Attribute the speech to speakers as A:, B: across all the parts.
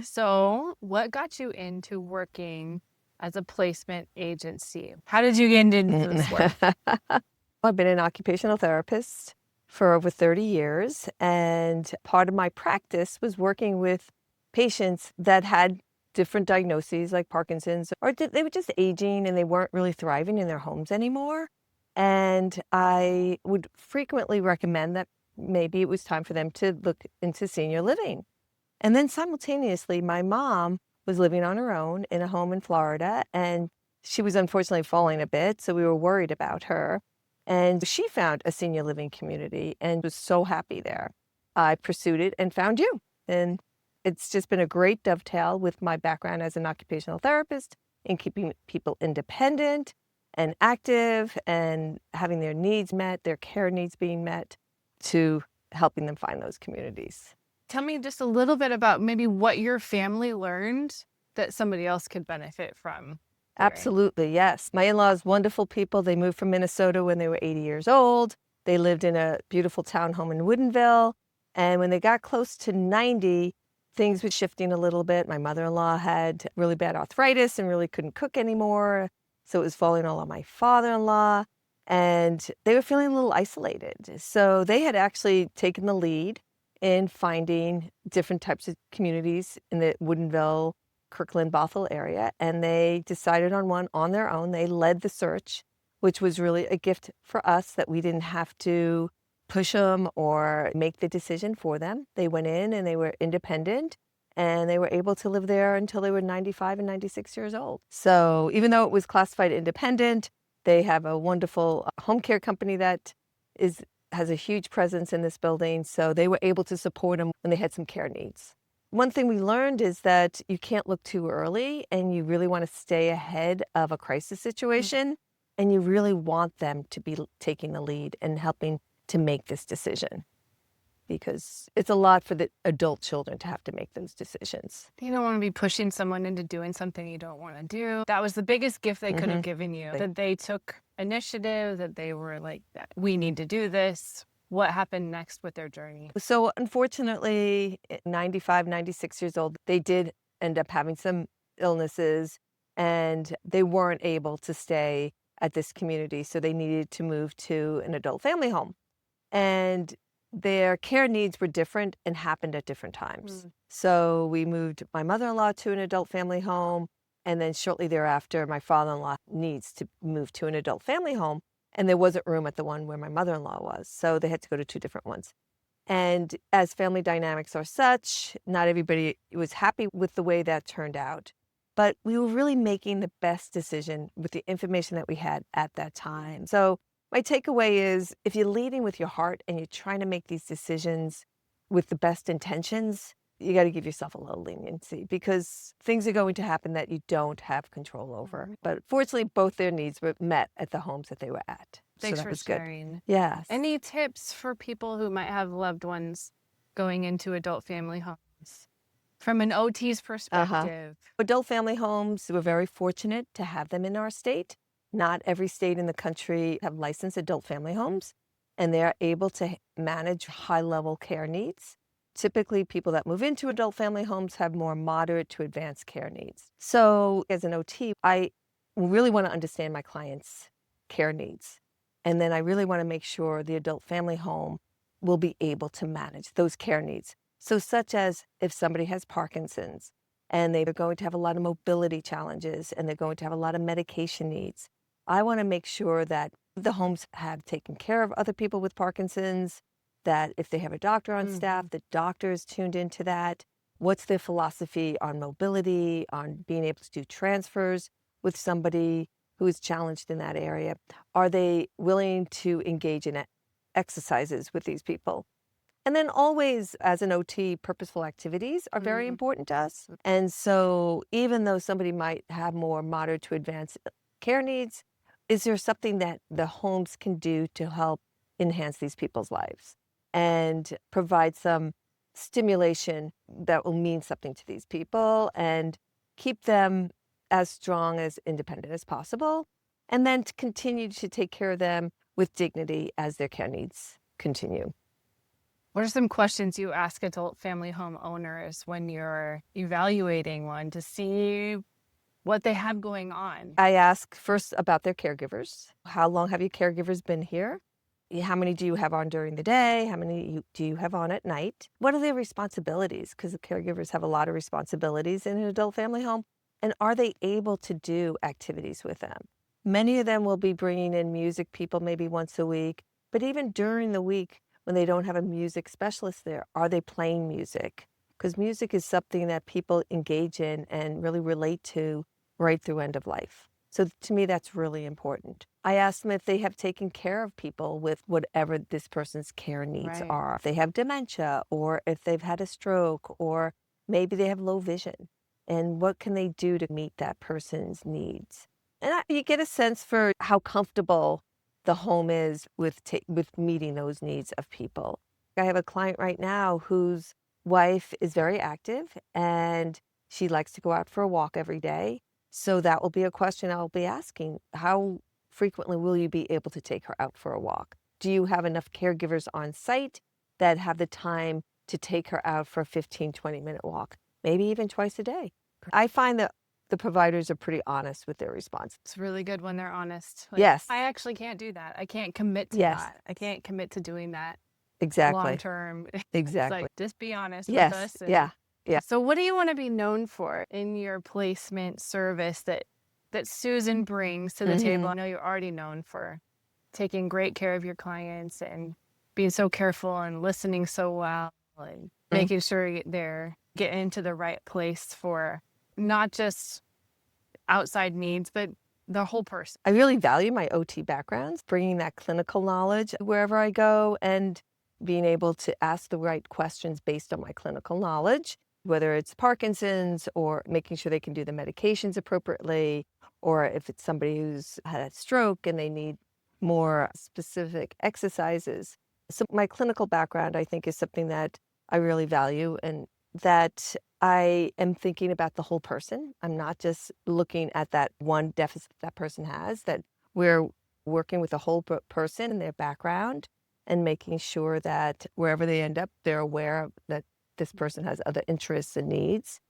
A: So, what got you into working as a placement agency? How did you get into this work?
B: I've been an occupational therapist for over 30 years, and part of my practice was working with patients that had different diagnoses like Parkinson's, or they were just aging and they weren't really thriving in their homes anymore. And I would frequently recommend that maybe it was time for them to look into senior living. And then simultaneously, my mom was living on her own in a home in Florida, and she was unfortunately falling a bit, so we were worried about her. And she found a senior living community and was so happy there. I pursued it and found you. And it's just been a great dovetail with my background as an occupational therapist in keeping people independent and active and having their needs met, their care needs being met, to helping them find those communities.
A: Tell me just a little bit about maybe what your family learned that somebody else could benefit from hearing.
B: Absolutely, yes. My in-laws, wonderful people. They moved from Minnesota when they were 80 years old. They lived in a beautiful townhome in Woodinville. And when they got close to 90, things were shifting a little bit. My mother-in-law had really bad arthritis and really couldn't cook anymore. So it was falling all on my father-in-law. And they were feeling a little isolated. So they had actually taken the lead in finding different types of communities in the Woodinville, Kirkland, Bothell area, and they decided on one on their own. They led the search, which was really a gift for us that we didn't have to push them or make the decision for them. They went in and they were independent and they were able to live there until they were 95 and 96 years old. So even though it was classified independent, they have a wonderful home care company that has a huge presence in this building. So they were able to support them when they had some care needs. One thing we learned is that you can't look too early and you really want to stay ahead of a crisis situation, and you really want them to be taking the lead and helping to make this decision, because it's a lot for the adult children to have to make those decisions.
A: You don't want to be pushing someone into doing something you don't want to do. That was the biggest gift they could have given you, that they took initiative, that they were like, we need to do this. What happened next with their journey?
B: So unfortunately, at 95, 96 years old, they did end up having some illnesses and they weren't able to stay at this community. So they needed to move to an adult family home. And their care needs were different and happened at different times. So we moved my mother-in-law to an adult family home. And then shortly thereafter, my father-in-law needs to move to an adult family home. And there wasn't room at the one where my mother-in-law was. So they had to go to two different ones. And as family dynamics are such, not everybody was happy with the way that turned out. But we were really making the best decision with the information that we had at that time. So my takeaway is, if you're leading with your heart and you're trying to make these decisions with the best intentions, you got to give yourself a little leniency, because things are going to happen that you don't have control over. But fortunately, both their needs were met at the homes that they were at.
A: Thanks
B: so that
A: for
B: was
A: sharing.
B: Good. Yes.
A: Any tips for people who might have loved ones going into adult family homes from an OT's perspective?
B: Adult family homes, we're very fortunate to have them in our state. Not every state in the country have licensed adult family homes, and they are able to manage high-level care needs. Typically, people that move into adult family homes have more moderate to advanced care needs. So as an OT, I really want to understand my clients' care needs. And then I really want to make sure the adult family home will be able to manage those care needs. So such as if somebody has Parkinson's and they're going to have a lot of mobility challenges and they're going to have a lot of medication needs, I want to make sure that the homes have taken care of other people with Parkinson's, that if they have a doctor on staff, the doctor is tuned into that. What's their philosophy on mobility, on being able to do transfers with somebody who is challenged in that area? Are they willing to engage in exercises with these people? And then always, as an OT, purposeful activities are very important to us. And so even though somebody might have more moderate to advanced care needs, is there something that the homes can do to help enhance these people's lives and provide some stimulation that will mean something to these people and keep them as strong, as independent as possible, and then to continue to take care of them with dignity as their care needs continue?
A: What are some questions you ask adult family home owners when you're evaluating one to see what they have going on?
B: I ask first about their caregivers. How long have your caregivers been here? How many do you have on during the day? How many do you have on at night? What are their responsibilities? Because the caregivers have a lot of responsibilities in an adult family home. And are they able to do activities with them? Many of them will be bringing in music people maybe once a week. But even during the week, when they don't have a music specialist there, are they playing music? Because music is something that people engage in and really relate to right through end of life. So to me, that's really important. I ask them if they have taken care of people with whatever this person's care needs
A: Right.
B: are. If they have dementia, or if they've had a stroke, or maybe they have low vision. And what can they do to meet that person's needs? And you get a sense for how comfortable the home is with meeting those needs of people. I have a client right now whose wife is very active and she likes to go out for a walk every day. So that will be a question I'll be asking. How frequently will you be able to take her out for a walk? Do you have enough caregivers on site that have the time to take her out for a 15, 20-minute walk? Maybe even twice a day. I find that the providers are pretty honest with their response.
A: It's really good when they're honest.
B: Yes.
A: I actually can't do that. I can't commit to
B: Yes.
A: that. I can't commit to doing that
B: Exactly.
A: long term. It's
B: Exactly.
A: like, just be honest with
B: Yes.
A: us.
B: Yeah. Yeah.
A: So what do you want to be known for in your placement service that Susan brings to the table? I know you're already known for taking great care of your clients and being so careful and listening so well and making sure they're getting into the right place for not just outside needs, but the whole person.
B: I really value my OT backgrounds, bringing that clinical knowledge wherever I go and being able to ask the right questions based on my clinical knowledge, whether it's Parkinson's or making sure they can do the medications appropriately, or if it's somebody who's had a stroke and they need more specific exercises. So my clinical background, I think, is something that I really value and that I am thinking about the whole person. I'm not just looking at that one deficit that person has, that we're working with the whole person and their background and making sure that wherever they end up, they're aware that this person has other interests and needs.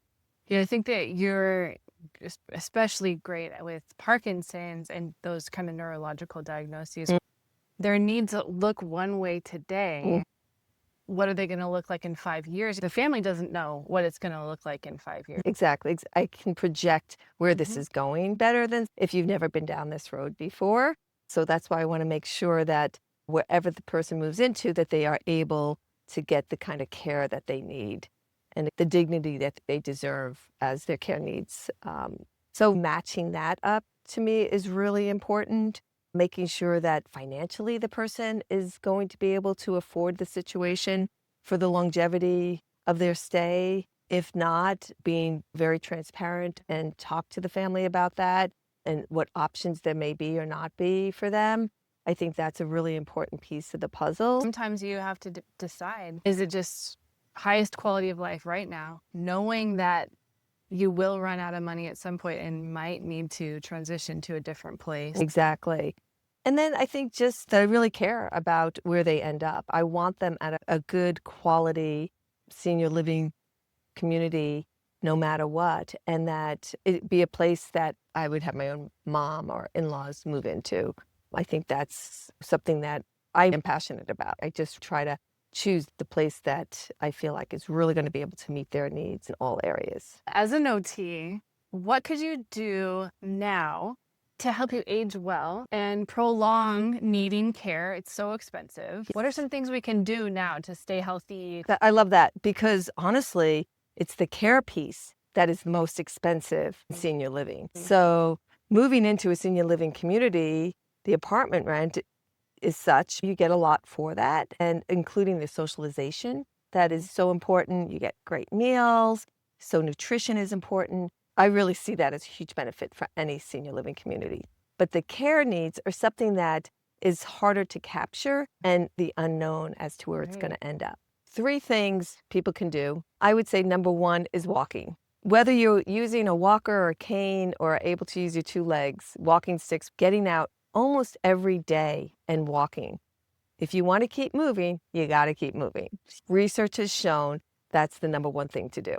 A: Yeah, I think that you're especially great with Parkinson's and those kind of neurological diagnoses. Their needs look one way today. What are they going to look like in 5 years? The family doesn't know what it's going to look like in 5 years.
B: Exactly. I can project where this is going better than if you've never been down this road before. So that's why I want to make sure that wherever the person moves into, that they are able to get the kind of care that they need and the dignity that they deserve as their care needs. So matching that up to me is really important. Making sure that financially the person is going to be able to afford the situation for the longevity of their stay. If not, being very transparent and talk to the family about that and what options there may be or not be for them. I think that's a really important piece of the puzzle.
A: Sometimes you have to decide, is it just highest quality of life right now, knowing that you will run out of money at some point and might need to transition to a different place.
B: Exactly. And then I think just that I really care about where they end up. I want them at a good quality senior living community no matter what, and that it be a place that I would have my own mom or in-laws move into. I think that's something that I am passionate about. I just try to choose the place that I feel like is really going to be able to meet their needs in all areas.
A: As an OT, what could you do now to help you age well and prolong needing care? It's so expensive. What are some things we can do now to stay healthy?
B: I love that because honestly, it's the care piece that is most expensive in senior living. So moving into a senior living community, the apartment rent is such, you get a lot for that, and including the socialization, that is so important. You get great meals, so nutrition is important. I really see that as a huge benefit for any senior living community. But the care needs are something that is harder to capture and the unknown as to where it's going to end up. 3 things people can do. I would say number 1 is walking. Whether you're using a walker or a cane or able to use your 2 legs, walking sticks, getting out almost every day and walking If you want to keep moving, you got to keep moving. Research has shown that's the number one thing to do.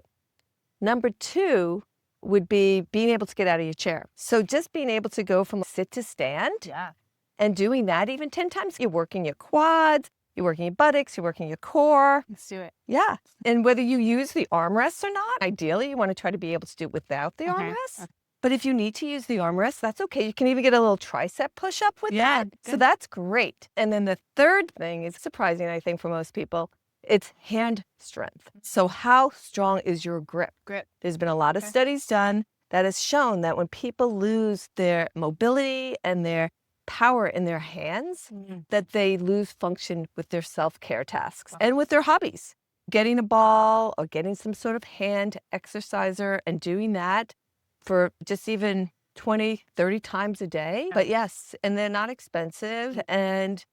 B: Number two would be being able to get out of your chair. So just being able to go from sit to stand.
A: Yeah.
B: And doing that even 10 times, you're working your quads, you're working your buttocks, you're working your core.
A: Let's do it.
B: Yeah. And whether you use the armrests or not, ideally you want to try to be able to do it without the armrests.
A: Okay.
B: But if you need to use the armrest, that's okay. You can even get a little tricep push-up with that.
A: Good.
B: So that's great. And then the third thing is surprising, I think, for most people. It's hand strength. So how strong is your grip? There's been a lot of studies done that has shown that when people lose their mobility and their power in their hands, that they lose function with their self-care tasks and with their hobbies. Getting a ball or getting some sort of hand exerciser and doing that for just even 20, 30 times a day. But yes, and they're not expensive and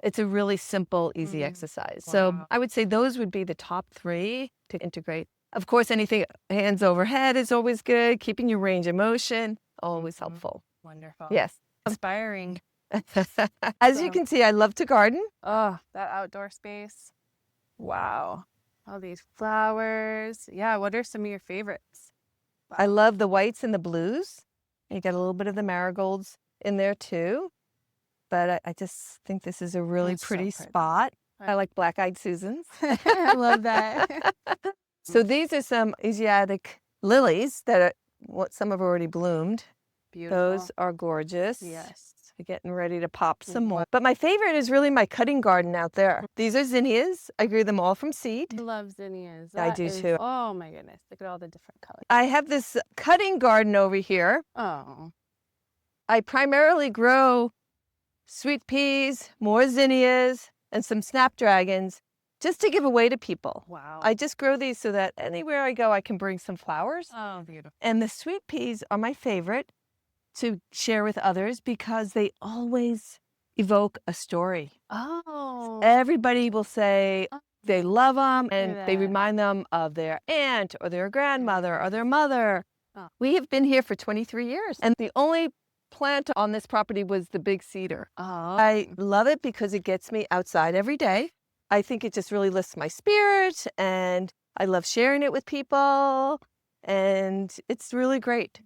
B: it's a really simple, easy exercise. So I would say those would be the top three to integrate. Of course, anything hands overhead is always good. Keeping your range of motion, always helpful.
A: Wonderful.
B: Yes.
A: Inspiring.
B: As you can see, I love to garden.
A: Oh, that outdoor space. Wow. All these flowers. Yeah. What are some of your favorites? Wow.
B: I love the whites and the blues. You got a little bit of the marigolds in there too. But I just think this is a really pretty spot. I like black-eyed Susans.
A: I love that.
B: So these are some Asiatic lilies that some have already bloomed.
A: Beautiful.
B: Those are gorgeous.
A: Yes.
B: We're getting ready to pop some more. But my favorite is really my cutting garden out there. These are zinnias. I grew them all from seed.
A: I love zinnias.
B: I do too.
A: Oh my goodness. Look at all the different colors.
B: I have this cutting garden over here.
A: Oh.
B: I primarily grow sweet peas, more zinnias, and some snapdragons just to give away to people.
A: Wow.
B: I just grow these so that anywhere I go, I can bring some flowers.
A: Oh, beautiful.
B: And the sweet peas are my favorite to share with others because they always evoke a story.
A: Oh.
B: Everybody will say they love them and they remind them of their aunt or their grandmother or their mother.
A: Oh.
B: We have been here for 23 years and the only plant on this property was the big cedar.
A: Oh.
B: I love it because it gets me outside every day. I think it just really lifts my spirit and I love sharing it with people and it's really great.